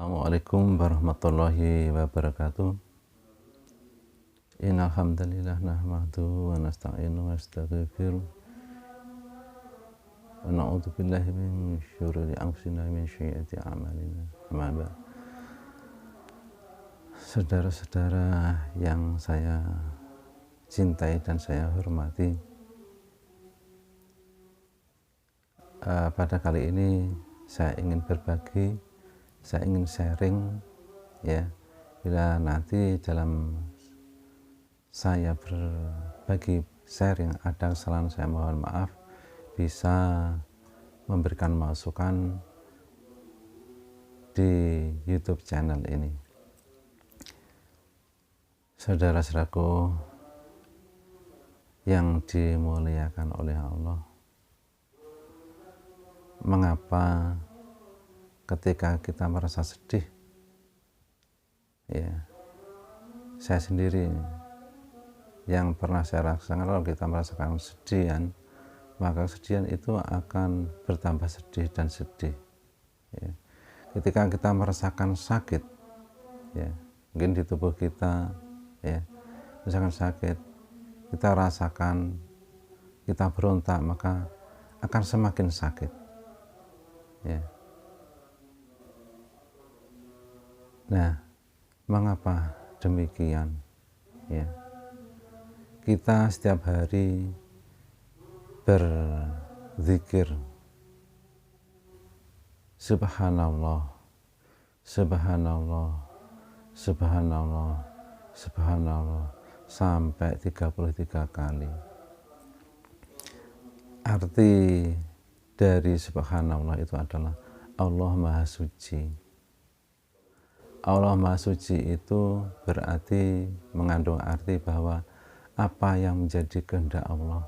Assalamualaikum warahmatullahi wabarakatuh. Innal hamdalillah nahmaduhu wa nasta'inu wa nastaghfiruh wa na'udzu billahi min syururi anfusina min sayyiati a'malina. Amma ba'd. Saudara-saudara yang saya cintai dan saya hormati, pada kali ini saya ingin berbagi, saya ingin sharing, ya, bila nanti dalam saya berbagi sharing ada kesalahan, saya mohon maaf, bisa memberikan masukan di YouTube channel ini. Saudara-saudaraku yang dimuliakan oleh Allah, mengapa ketika kita merasa sedih, ya, saya sendiri yang pernah saya rasakan, kalau kita merasakan kesedihan, maka kesedihan itu akan bertambah sedih dan sedih, ya. Ketika kita merasakan sakit, ya, mungkin di tubuh kita, ya, misalkan sakit, kita rasakan, kita berontak, maka akan semakin sakit, ya. Nah, mengapa demikian? Ya, kita setiap hari berzikir, subhanallah, subhanallah, subhanallah, subhanallah, sampai 33 kali. Arti dari subhanallah itu adalah Allah Maha Suci. Allah Maha Suci itu berarti, mengandung arti bahwa apa yang menjadi kehendak Allah,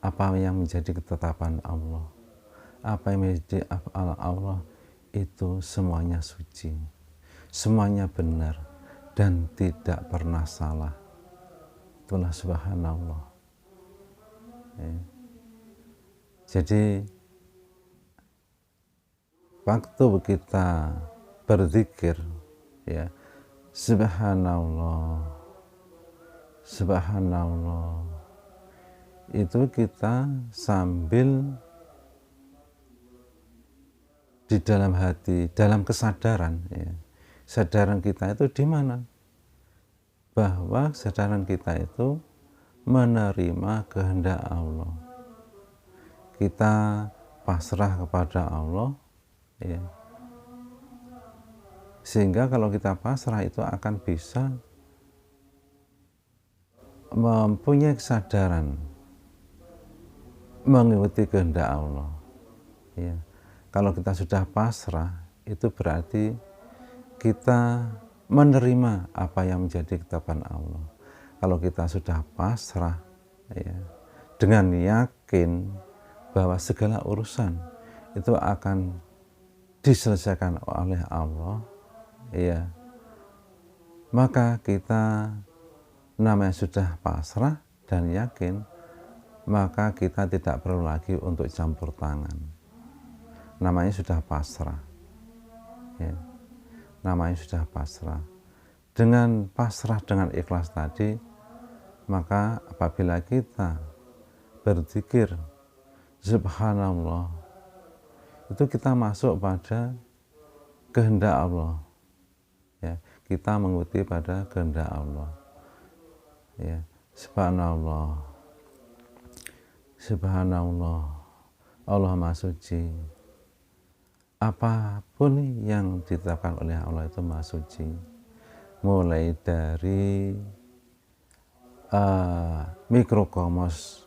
apa yang menjadi ketetapan Allah, apa yang menjadi af'al Allah, itu semuanya suci, semuanya benar dan tidak pernah salah. Itulah subhanallah, ya. Jadi waktu kita berzikir, ya, subhanallah, subhanallah, itu kita sambil di dalam hati, dalam kesadaran, ya, kesadaran kita itu di mana? Bahwa kesadaran kita itu menerima kehendak Allah, kita pasrah kepada Allah, ya. Sehingga kalau kita pasrah itu akan bisa mempunyai kesadaran mengikuti kehendak Allah, ya. Kalau kita sudah pasrah, itu berarti kita menerima apa yang menjadi ketetapan Allah. Kalau kita sudah pasrah, ya, dengan yakin bahwa segala urusan itu akan diselesaikan oleh Allah, ya, maka kita namanya sudah pasrah dan yakin, maka kita tidak perlu lagi untuk campur tangan. Namanya sudah pasrah, ya, namanya sudah pasrah. Dengan pasrah, dengan ikhlas tadi, maka apabila kita berzikir subhanallah, itu kita masuk pada kehendak Allah, ya, kita mengikuti pada kehendak Allah, ya. Subhanallah, subhanallah, Allah Maha Suci. Apapun yang ditetapkan oleh Allah itu Maha Suci, mulai dari mikrokosmos,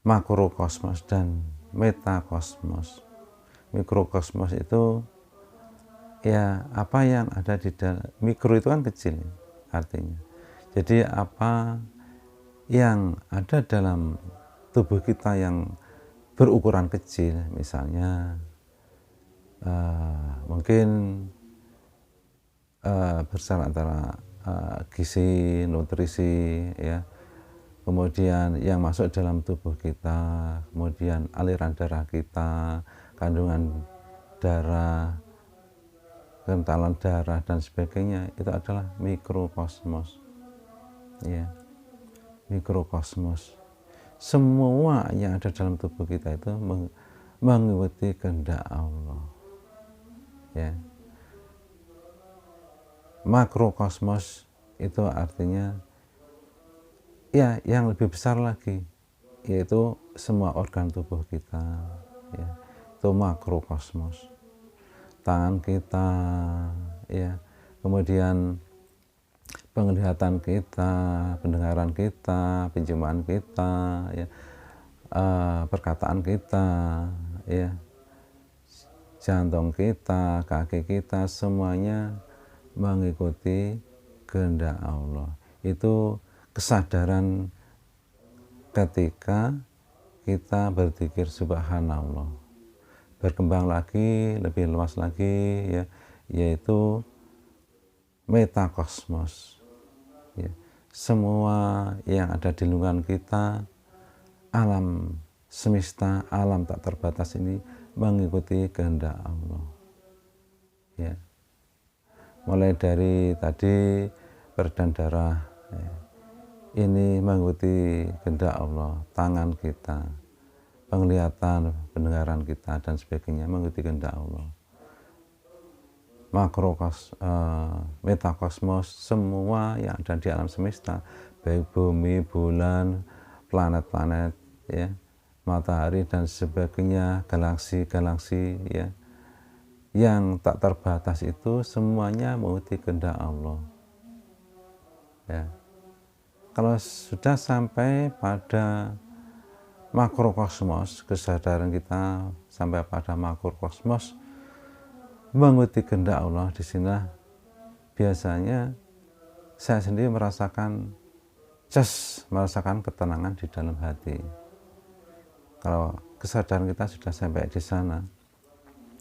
makrokosmos dan metakosmos. Mikrokosmos itu, ya, apa yang ada di dalam mikro itu kan kecil, artinya. Jadi apa yang ada dalam tubuh kita yang berukuran kecil, misalnya mungkin bersama antara gizi, nutrisi, ya, kemudian yang masuk dalam tubuh kita, kemudian aliran darah kita, kandungan darah, kentalan darah dan sebagainya, itu adalah mikrokosmos. Ya, mikrokosmos. Semua yang ada dalam tubuh kita itu mengikuti kehendak Allah. Ya. Makrokosmos itu artinya ya yang lebih besar lagi, yaitu semua organ tubuh kita, ya, itu makrokosmos. Tangan kita, ya, kemudian penglihatan kita, pendengaran kita, penciuman kita, ya, perkataan kita, ya, jantung kita, kaki kita, semuanya mengikuti kehendak Allah. Itu kesadaran ketika kita berzikir subhanallah. Berkembang lagi, lebih luas lagi, ya, yaitu metakosmos. Ya, semua yang ada di lingkungan kita, alam semesta, alam tak terbatas ini mengikuti kehendak Allah. Ya. Mulai dari tadi peredaran darah, ya, ini mengikuti kehendak Allah. Tangan kita, penglihatan, pendengaran kita dan sebagainya mengikuti kehendak Allah. Metakosmos, semua yang ada di alam semesta, baik bumi, bulan, planet-planet, ya, matahari dan sebagainya, galaksi-galaksi, ya, yang tak terbatas itu semuanya mengikuti kehendak Allah. Ya. Kalau sudah sampai pada makrokosmos, kesadaran kita sampai pada makrokosmos mengikuti kehendak Allah, di sini biasanya saya sendiri merasakan merasakan ketenangan di dalam hati. Kalau kesadaran kita sudah sampai di sana,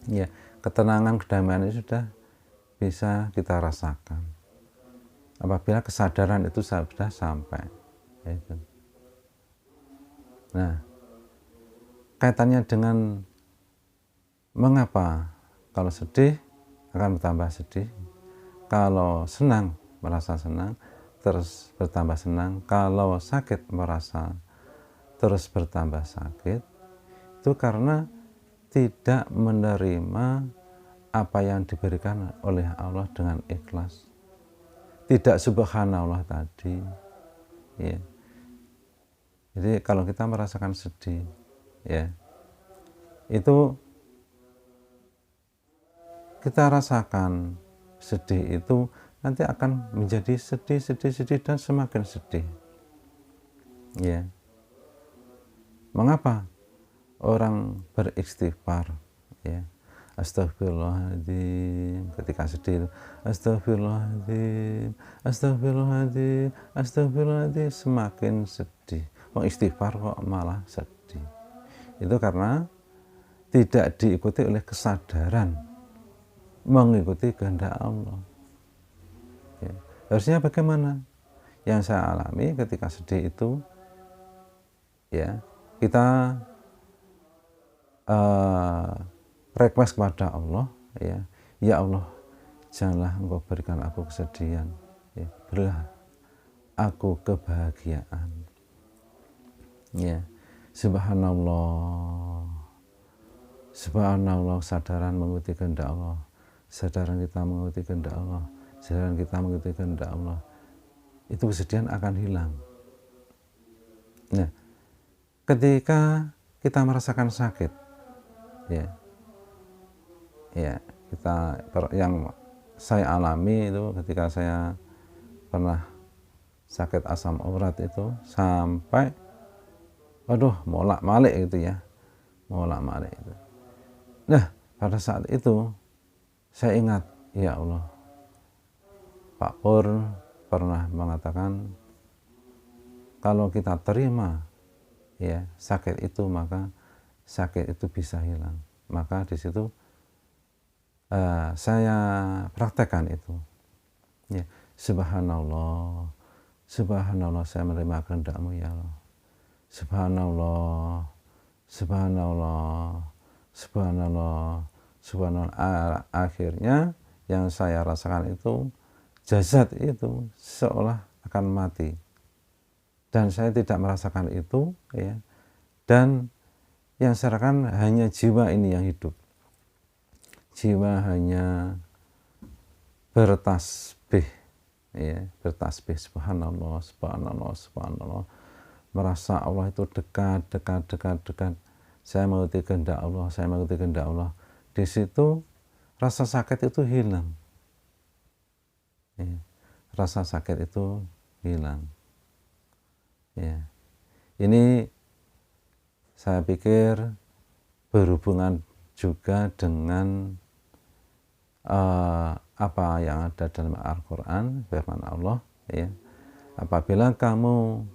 ya, ketenangan, kedamaian itu sudah bisa kita rasakan apabila kesadaran itu sudah sampai. Yaitu. Nah, kaitannya dengan mengapa kalau sedih akan bertambah sedih, kalau senang merasa senang terus bertambah senang, kalau sakit merasa terus bertambah sakit, itu karena tidak menerima apa yang diberikan oleh Allah dengan ikhlas. Tidak subhanallah tadi. Ya. Jadi kalau kita merasakan sedih, ya, itu kita rasakan sedih itu nanti akan menjadi sedih dan semakin sedih. Ya. Mengapa orang beristighfar, ya, astagfirullahaladzim, ketika sedih itu astagfirullahaladzim, astagfirullahaladzim, astagfirullahaladzim, semakin sedih. Istighfar kok malah sedih. Itu karena tidak diikuti oleh kesadaran mengikuti kehendak Allah. Ya. Harusnya bagaimana? Yang saya alami ketika sedih itu, ya, kita request kepada Allah, ya, ya Allah, janganlah Engkau berikan aku kesedihan, ya, berilah aku kebahagiaan. Ya, subhanallah, subhanallah, kesadaran mengikuti kehendak Allah, kesadaran kita mengikuti kehendak Allah, kesadaran kita mengikuti kehendak Allah, itu kesedihan akan hilang. Nah, ketika kita merasakan sakit, ya, ya, yang saya alami itu ketika saya pernah sakit asam urat itu sampai molak-malik gitu, ya, molak-malik itu. Nah, pada saat itu saya ingat, ya Allah, Pak Pur pernah mengatakan kalau kita terima, ya, sakit itu, maka sakit itu bisa hilang. Maka di situ saya praktekkan itu. Ya, subhanallah, subhanallah, saya menerima kehendak-Mu, ya Allah. Subhanallah, subhanallah, subhanallah, subhanallah. Akhirnya yang saya rasakan itu jasad itu seolah akan mati, dan saya tidak merasakan itu, ya. Dan yang saya rasakan hanya jiwa ini yang hidup. Jiwa hanya bertasbih, ya, bertasbih, subhanallah, subhanallah, subhanallah, merasa Allah itu dekat, dekat, dekat, dekat. Saya mengikuti kehendak Allah, saya mengikuti kehendak Allah. Di situ rasa sakit itu hilang, ya. Rasa sakit itu hilang, ya. Ini saya pikir berhubungan juga dengan apa yang ada dalam Al-Quran, firman Allah, ya. Apabila kamu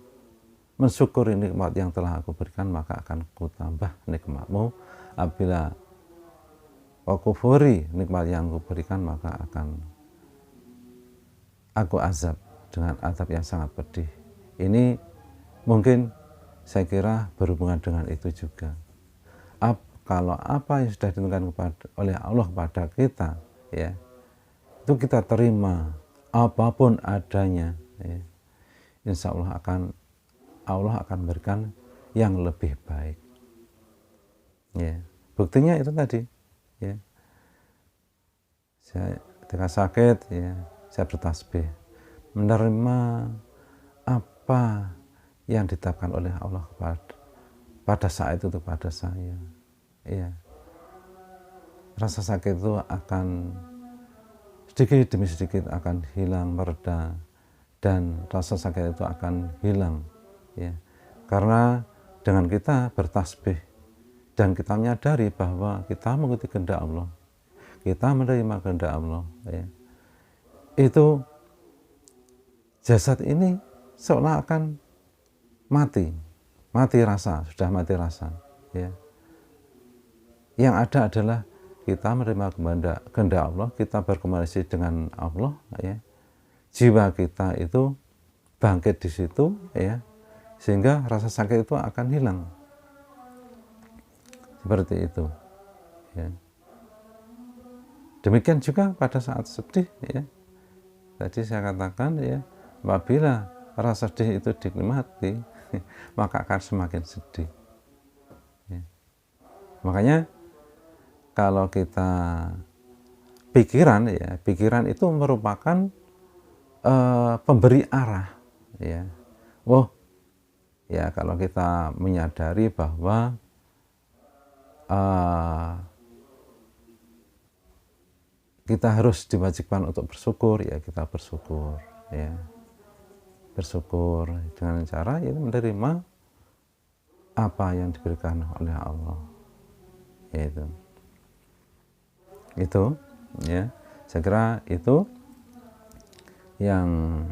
mensyukuri nikmat yang telah aku berikan, maka akan kutambah nikmatmu. Apabila kau kufuri nikmat yang aku berikan, maka akan aku azab dengan azab yang sangat pedih. Ini mungkin saya kira berhubungan dengan itu juga. Kalau apa yang sudah ditentukan oleh Allah kepada kita, ya, itu kita terima apapun adanya, ya. Insya Allah akan memberikan yang lebih baik, ya. Buktinya itu tadi, ya. Saya ketika sakit, ya, saya bertasbih menerima apa yang ditetapkan oleh Allah pada saat itu kepada saya, ya. Rasa sakit itu akan sedikit demi sedikit akan hilang, mereda, dan rasa sakit itu akan hilang, ya. Karena dengan kita bertasbih dan kita menyadari bahwa kita mengikuti kehendak Allah, kita menerima kehendak Allah, ya, itu jasad ini seolah akan mati rasa, sudah mati rasa, ya. Yang ada adalah kita menerima kehendak Allah, kita berkomunikasi dengan Allah, ya. Jiwa kita itu bangkit di situ, ya, sehingga rasa sakit itu akan hilang. Seperti itu, ya. Demikian juga pada saat sedih, ya. Tadi saya katakan, ya, apabila rasa sedih itu dinikmati, maka akan semakin sedih, ya. Makanya kalau kita pikiran, ya, pikiran itu merupakan pemberi arah, ya. Oh, ya, kalau kita menyadari bahwa kita harus diwajibkan untuk bersyukur, ya, kita bersyukur, ya. Bersyukur dengan cara ya menerima apa yang diberikan oleh Allah, yaitu itu, ya. Saya kira itu yang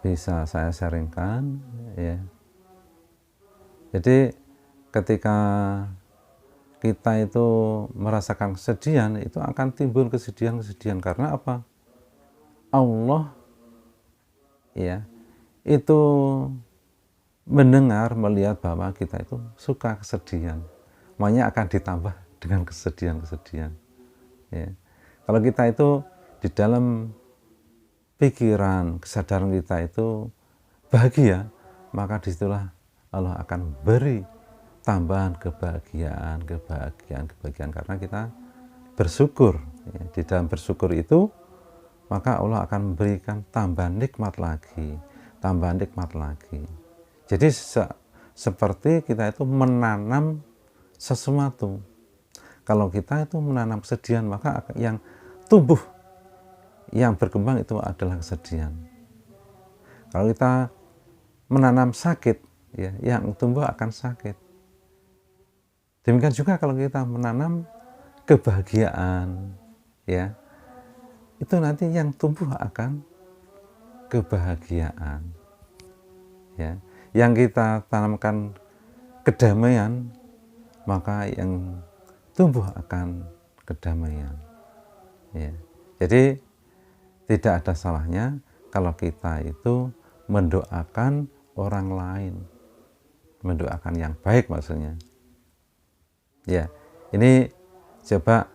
bisa saya sharingkan, ya. Jadi ketika kita itu merasakan kesedihan, itu akan timbul kesedihan karena apa? Allah, ya, itu mendengar, melihat bahwa kita itu suka kesedihan, makanya akan ditambah dengan kesedihan-kesedihan, ya. Kalau kita itu di dalam pikiran, kesadaran kita itu bahagia, maka disitulah Allah akan beri tambahan kebahagiaan karena kita bersyukur, ya. Di dalam bersyukur itu maka Allah akan memberikan tambahan nikmat lagi. Jadi seperti kita itu menanam sesuatu. Kalau kita itu menanam kesedihan, maka yang tumbuh, yang berkembang itu adalah kesedihan. Kalau kita menanam sakit, ya, yang tumbuh akan sakit. Demikian juga kalau kita menanam kebahagiaan, ya, itu nanti yang tumbuh akan kebahagiaan, ya. Yang kita tanamkan kedamaian, maka yang tumbuh akan kedamaian, ya. Jadi tidak ada salahnya kalau kita itu mendoakan orang lain, mendoakan yang baik maksudnya, Ya, ini coba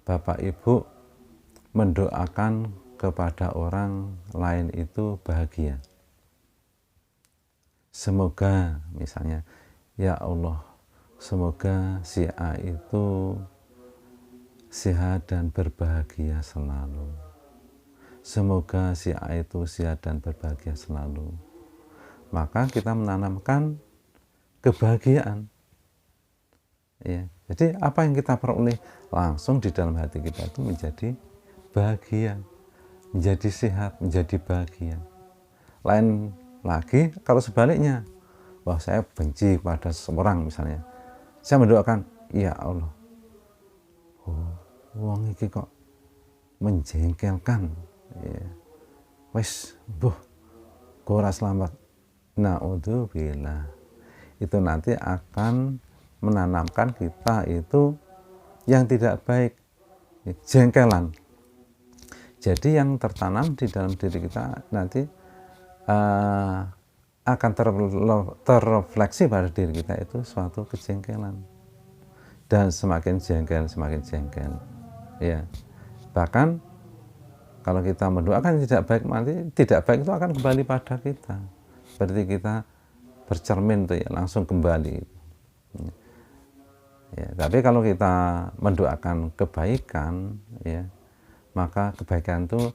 Bapak Ibu mendoakan kepada orang lain itu bahagia. Semoga misalnya, ya Allah, semoga si A itu sehat dan berbahagia selalu. Semoga si A itu sehat dan berbahagia selalu. Maka kita menanamkan kebahagiaan. Ya, jadi apa yang kita peroleh langsung di dalam hati kita itu menjadi bahagia, menjadi sehat, menjadi bahagia. Lain lagi kalau sebaliknya, wah saya benci pada seseorang misalnya, saya mendoakan, ya Allah, wong iki kok menjengkelkan, ya. Wes, ora selamat. Naudzubillah. Itu nanti akan menanamkan kita itu yang tidak baik, jengkelan. Jadi yang tertanam di dalam diri kita nanti akan terrefleksi pada diri kita itu suatu kejengkelan, dan semakin jengkel, ya. Bahkan kalau kita mendoakan tidak baik, nanti tidak baik itu akan kembali pada kita, seperti kita bercermin tuh ya, langsung kembali. Ya, tapi kalau kita mendoakan kebaikan, ya, maka kebaikan itu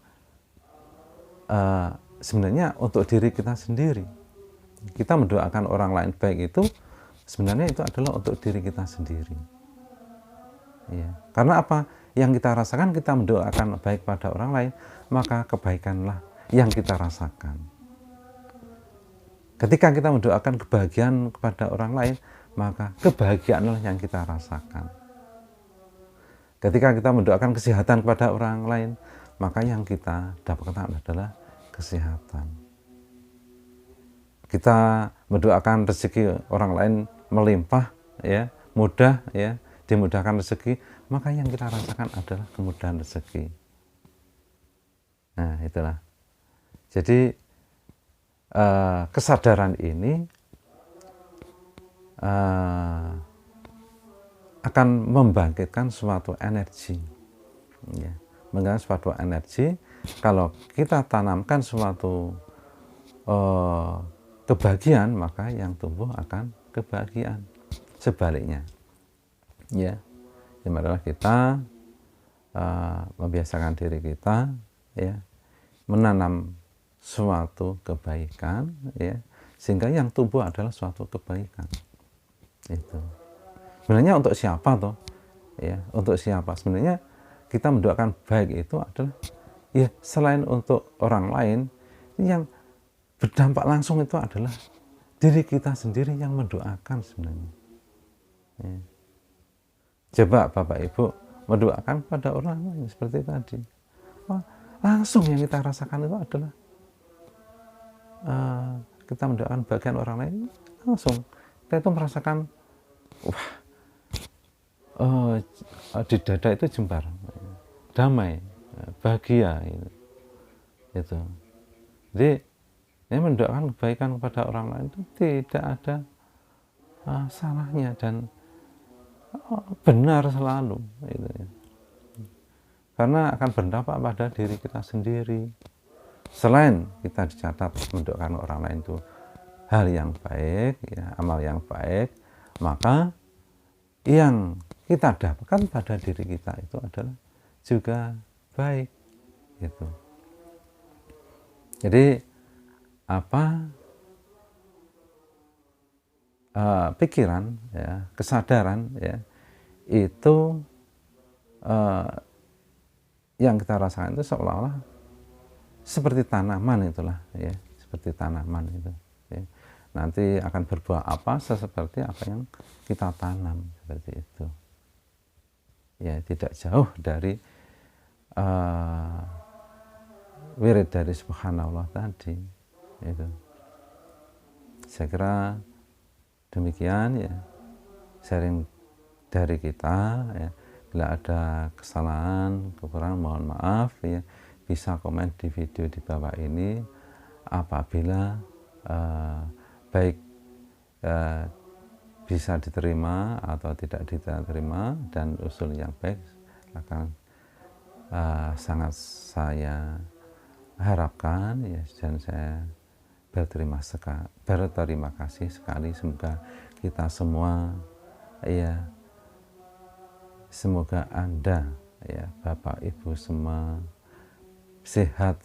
sebenarnya untuk diri kita sendiri. Kita mendoakan orang lain baik itu sebenarnya itu adalah untuk diri kita sendiri. Ya, karena apa? Yang kita rasakan, kita mendoakan baik pada orang lain, maka kebaikanlah yang kita rasakan. Ketika kita mendoakan kebahagiaan kepada orang lain, maka kebahagiaanlah yang kita rasakan. Ketika kita mendoakan kesehatan kepada orang lain, maka yang kita dapatkan adalah kesehatan. Kita mendoakan rezeki orang lain melimpah, ya, mudah, ya, dimudahkan rezeki, maka yang kita rasakan adalah kemudahan rezeki. Nah, itulah. Jadi kesadaran ini akan membangkitkan suatu energi, ya, membangkitkan suatu energi. Kalau kita tanamkan suatu kebahagiaan, maka yang tumbuh akan kebahagiaan. Sebaliknya, ya, marilah kita membiasakan diri kita, ya, menanam suatu kebaikan, ya, sehingga yang tumbuh adalah suatu kebaikan. Itu sebenarnya untuk siapa toh, ya, untuk siapa? Sebenarnya kita mendoakan baik itu adalah, ya, selain untuk orang lain, yang berdampak langsung itu adalah diri kita sendiri yang mendoakan sebenarnya, ya. Coba Bapak Ibu mendoakan pada orang lain seperti tadi, wah, langsung yang kita rasakan itu adalah kita mendoakan bagian orang lain, langsung kita itu merasakan, wah, di dada itu jembar, damai, bahagia, itu. Jadi ini mendoakan kebaikan kepada orang lain itu tidak ada salahnya dan benar selalu, gitu ya. Karena akan berdampak pada diri kita sendiri. Selain kita dicatat mendoakan orang lain itu hal yang baik, ya, amal yang baik, maka yang kita dapatkan pada diri kita itu adalah juga baik, gitu. Jadi pikiran, ya, kesadaran, ya, itu yang kita rasakan itu seolah-olah seperti tanaman, itulah, ya, seperti tanaman itu, ya. Nanti akan berbuah apa seperti apa yang kita tanam, seperti itu, ya. Tidak jauh dari wirid dari Subhanallah tadi, itu. Saya kira demikian, ya, sharing dari kita, ya. Bila ada kesalahan, kekurangan, mohon maaf, ya. Bisa komen di video di bawah ini. Apabila baik bisa diterima atau tidak diterima, dan usul yang baik akan sangat saya harapkan ya, dan saya berterima kasih sekali. Semoga kita semua ya, semoga Anda ya, Bapak Ibu semua sehat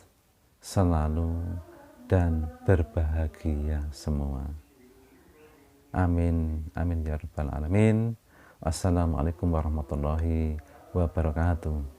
selalu dan berbahagia semua. Amin, amin ya rabbal alamin. Wassalamualaikum warahmatullahi wabarakatuh.